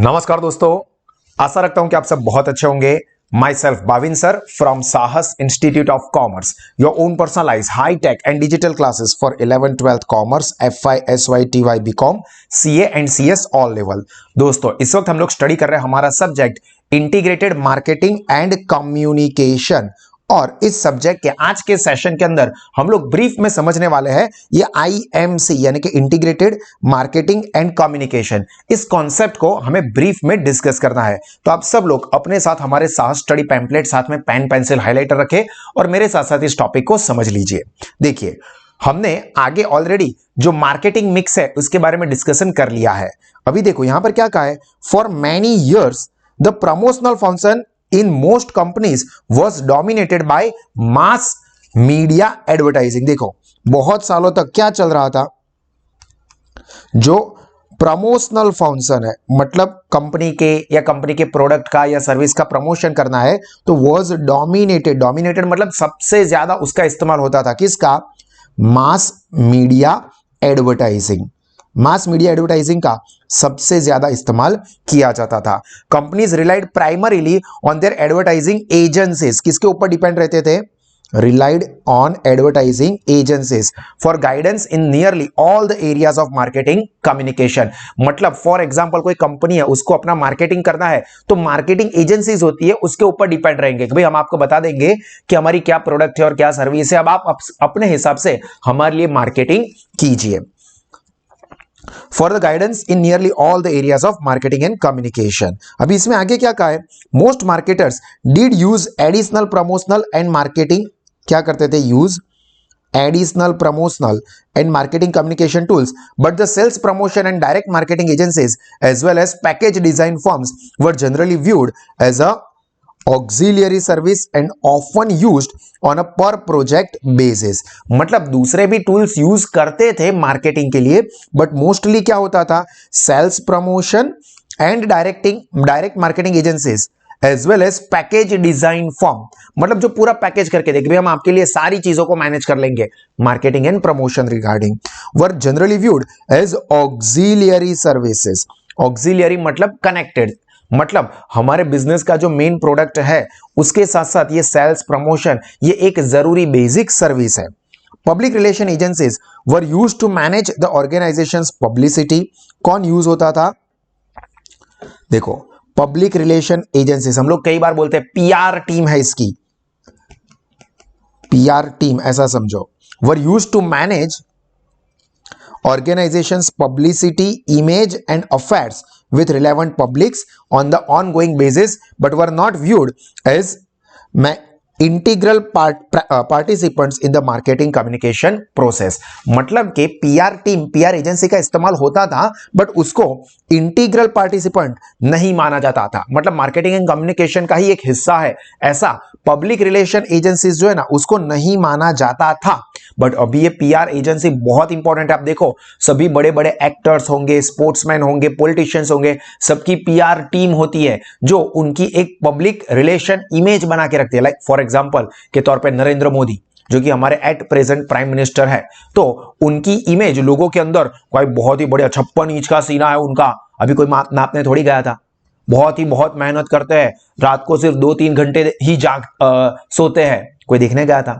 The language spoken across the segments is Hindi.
नमस्कार दोस्तों, आशा रखता हूं कि आप सब बहुत अच्छे होंगे। Myself Bhavin sir from Sahas institute of commerce, your own personalise high tech and digital classes for 11th 12th commerce, FI SY TY BCom CA and CS all level. दोस्तों, इस वक्त हम लोग स्टडी कर रहे हैं हमारा subject integrated marketing and communication. और इस सब्जेक्ट के आज के सेशन के अंदर हम लोग ब्रीफ में समझने वाले हैं ये IMC यानी कि इंटीग्रेटेड मार्केटिंग एंड कम्युनिकेशन। इस कॉन्सेप्ट को हमें ब्रीफ में डिस्कस करना है। तो आप सब लोग अपने साथ हमारे साथ स्टडी पैम्पलेट, साथ में पेन पेंसिल हाइलाइटर रखें और मेरे साथ साथ इस टॉपिक को समझ लीजिए। देखिए, हमने आगे ऑलरेडी जो मार्केटिंग मिक्स है उसके बारे में डिस्कशन कर लिया है। अभी देखो यहां पर क्या कहा है, for many years the promotional function in most companies was dominated by mass media advertising। देखो, बहुत सालों तक क्या चल रहा था, जो प्रमोशनल फंक्शन है मतलब कंपनी के या कंपनी के प्रोडक्ट का या सर्विस का प्रमोशन करना है, तो was dominated मतलब सबसे ज्यादा उसका इस्तेमाल होता था। किसका? Mass media advertising. Mass media advertising का सबसे ज्यादा इस्तेमाल किया जाता था। Companies relied primarily on their advertising agencies. किसके ऊपर डिपेंड रहते थे? Relied on advertising agencies for guidance in nearly all the areas of marketing communication. मतलब फॉर एग्जांपल कोई कंपनी है, उसको अपना मार्केटिंग करना है, तो मार्केटिंग एजेंसीज होती है उसके ऊपर डिपेंड रहेंगे कि भाई हम आपको बता देंगे कि हमारी क्या प्रोडक्ट है और क्या सर्विस है, अब आप अपने हिसाब से हमारे लिए मार्केटिंग कीजिए। For the guidance in nearly all the areas of marketing and communication। अभी इसमें आगे क्या कहा है, most marketers did use additional promotional and marketing, क्या करते थे? use additional promotional and marketing communication tools, but the sales promotion and direct marketing agencies as well as package design firms were generally viewed as a auxiliary service and often used on a पर प्रोजेक्ट बेसिस। मतलब दूसरे भी टूल्स यूज करते थे मार्केटिंग के लिए, बट मोस्टली क्या होता था? Sales promotion and direct marketing agencies as well as package design firm. मतलब जो पूरा पैकेज करके देख, हम आपके लिए सारी चीजों को मैनेज कर लेंगे, marketing and promotion regarding, were generally viewed as auxiliary services. Auxiliary मतलब कनेक्टेड, मतलब हमारे बिजनेस का जो मेन प्रोडक्ट है उसके साथ साथ ये सेल्स प्रमोशन ये एक जरूरी बेसिक सर्विस है। Public relation agencies were used to manage the organisations publicity. कौन यूज होता था? देखो, पब्लिक रिलेशन एजेंसीज हम लोग कई बार बोलते हैं PR टीम है इसकी, PR टीम ऐसा समझो। Were used to manage organizations publicity image and affairs with relevant publics on the ongoing basis but were not viewed as integral participants in the marketing communication process। मतलब कि PR टीम, PR एजेंसी का इस्तेमाल होता था बट उसको इंटीग्रल पार्टिसिपेंट नहीं माना जाता था। मतलब मार्केटिंग एंड कम्युनिकेशन का ही एक हिस्सा है, ऐसा पब्लिक रिलेशन एजेंसीज जो है ना उसको नहीं माना जाता था। बट अभी ये PR एजेंसी बहुत इंपॉर्टेंट है। आप देखो, सभी बड़े बड़े एक्टर्स होंगे, स्पोर्ट्समैन होंगे, पॉलिटिशियंस होंगे, सबकी PR टीम होती है जो उनकी एक पब्लिक रिलेशन इमेज बना के रखती है। लाइक फॉर एग्जांपल के तौर पे नरेंद्र मोदी जो कि हमारे एट प्रेजेंट प्राइम मिनिस्टर है, तो उनकी इमेज लोगों के अंदर कोई बहुत ही बढ़िया 56 इंच का सीना है उनका, अभी कोई नापने थोड़ी गया था। बहुत मेहनत करते हैं, रात को सिर्फ 2-3 घंटे ही सोते हैं, कोई देखने गया था।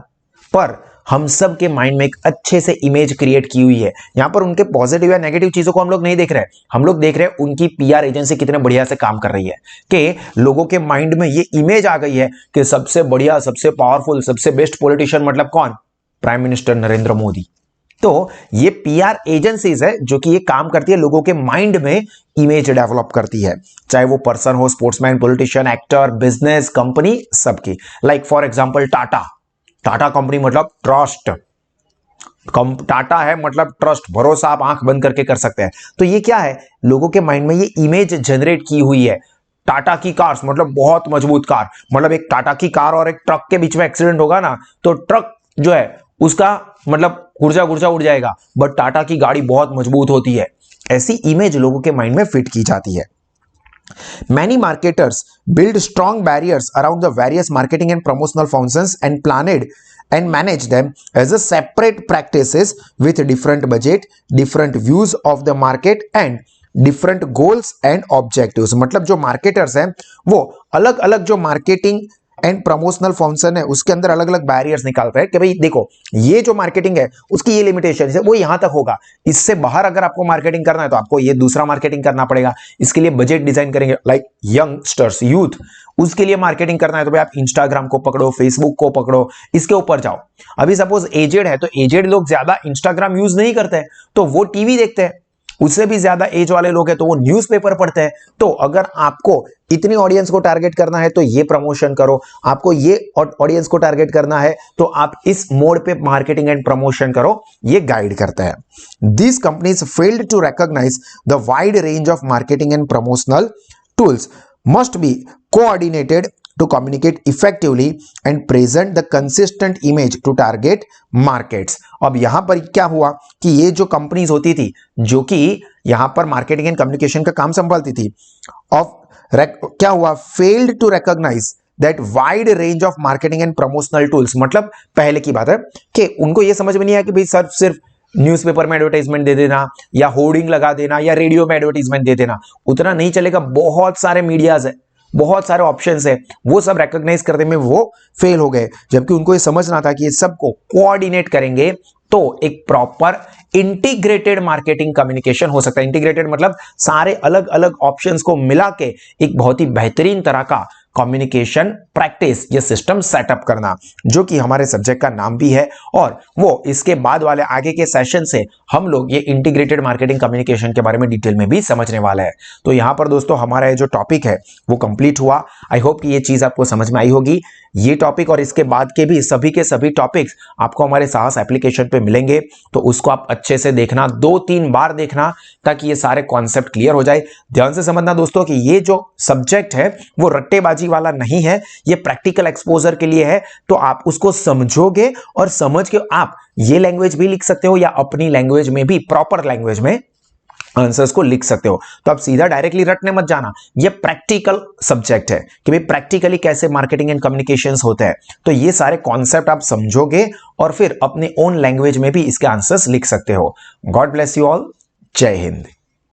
पर हम सब के माइंड में एक अच्छे से इमेज क्रिएट की हुई है। यहां पर उनके पॉजिटिव या नेगेटिव चीजों को हम लोग नहीं देख रहे हैं, हम लोग देख रहे हैं उनकी PR एजेंसी कितने बढ़िया से काम कर रही है कि लोगों के माइंड में ये इमेज आ गई है कि सबसे बढ़िया, सबसे पावरफुल, सबसे बेस्ट पॉलिटिशियन मतलब कौन? Prime minister Narendra Modi. तो ये PR एजेंसीज है जो कि ये काम करती है, लोगों के माइंड में इमेज डेवलप करती है, चाहे वो पर्सन हो, sportsman, politician, actor, business, company, सबकी। Like for example Tata company मतलब ट्रस्ट, टाटा है मतलब ट्रस्ट, भरोसा, आप आंख बंद करके कर सकते हैं। तो ये क्या है, लोगों के माइंड में ये इमेज जनरेट की हुई है। टाटा की कार्स मतलब बहुत मजबूत कार, मतलब एक टाटा की कार और एक ट्रक के बीच में एक्सीडेंट होगा ना तो ट्रक जो है उसका मतलब गुर्जा उड़ जाएगा, बट टाटा की गाड़ी बहुत मजबूत होती है। ऐसी इमेज लोगों के माइंड में फिट की जाती है। Many marketers build strong barriers around the various marketing and promotional functions and planned and manage them as a separate practices with different budget, different views of the market and different goals and objectives. मतलब जो मार्केटर्स हैं वो अलग अलग जो मार्केटिंग एंड प्रमोशनल फंक्शन है उसके अंदर अलग अलग बैरियर्स निकालते हैं कि भाई देखो ये जो मार्केटिंग है उसकी ये लिमिटेशन है, वो यहां तक होगा, इससे बाहर अगर आपको मार्केटिंग करना है तो आपको ये दूसरा मार्केटिंग करना पड़ेगा। इसके लिए बजट डिजाइन करेंगे, लाइक यंगस्टर्स यूथ, उसके लिए मार्केटिंग करना है तो भाई आप इंस्टाग्राम को पकड़ो, फेसबुक को पकड़ो, इसके ऊपर जाओ। अभी सपोज एजेड है तो एजेड लोग ज्यादा इंस्टाग्राम यूज नहीं करते हैं तो वो टीवी देखते हैं, उससे भी ज्यादा एज वाले लोग हैं तो वो न्यूज़पेपर पढ़ते हैं। तो अगर आपको इतनी ऑडियंस को टारगेट करना है तो ये प्रमोशन करो, आपको ये ऑडियंस को टारगेट करना है तो आप इस मोड पे मार्केटिंग एंड प्रमोशन करो, ये गाइड करता है। These companies failed to recognize the wide range of marketing and promotional tools must be coordinated to communicate effectively and present the consistent image to target markets। अब यहां पर क्या हुआ कि ये जो कंपनीज होती थी जो कि यहां पर मार्केटिंग एंड कम्युनिकेशन का काम संभालती थी, क्या हुआ, failed to recognise that wide range of marketing and promotional tools. मतलब पहले की बात है कि उनको ये समझ में नहीं आया कि भाई सर सिर्फ न्यूज़पेपर में एडवर्टाइजमेंट दे देना या होर्डिंग लगा देना या रेडियो में एडवर्टाइजमेंट दे देना उतना नहीं चलेगा। बहुत सारे मीडियाज है, बहुत सारे ऑप्शंस है, वो सब रिकॉग्नाइज करने में वो फेल हो गए। जबकि उनको ये समझना था कि ये सबको कोऑर्डिनेट करेंगे तो एक प्रॉपर इंटीग्रेटेड मार्केटिंग कम्युनिकेशन हो सकता है। इंटीग्रेटेड मतलब सारे अलग अलग ऑप्शंस को मिला के एक बहुत ही बेहतरीन तरह का कम्युनिकेशन प्रैक्टिस, ये सिस्टम सेटअप करना, जो कि हमारे सब्जेक्ट का नाम भी है। और वो इसके बाद वाले आगे के सेशन से हम लोग ये इंटीग्रेटेड मार्केटिंग कम्युनिकेशन के बारे में डिटेल में भी समझने वाला है। तो यहां पर दोस्तों हमारा ये जो टॉपिक है वो कंप्लीट हुआ। आई होप कि ये चीज आपको समझ में आई होगी। ये टॉपिक और इसके बाद के सभी टॉपिक्स आपको हमारे साहस एप्लीकेशन पे मिलेंगे, तो उसको आप अच्छे से देखना, 2-3 बार देखना ताकि ये सारे कॉन्सेप्ट क्लियर हो जाए। ध्यान से समझना दोस्तों कि ये जो सब्जेक्ट है वो रट्टेबाजी वाला नहीं है, ये प्रैक्टिकल एक्सपोजर के लिए है। तो आप उसको समझोगे और समझ के आप ये लैंग्वेज भी लिख सकते हो या अपनी लैंग्वेज में भी प्रॉपर लैंग्वेज में आंसर्स को लिख सकते हो। तो आप सीधा डायरेक्टली रटने मत जाना, ये प्रैक्टिकल सब्जेक्ट है कि भाई प्रैक्टिकली कैसे मार्केटिंग एंड कम्युनिकेशंस होते हैं। तो ये सारे कॉन्सेप्ट आप समझोगे और फिर अपने ओन लैंग्वेज में भी इसके आंसर्स लिख सकते हो। God bless you all. जय हिंद।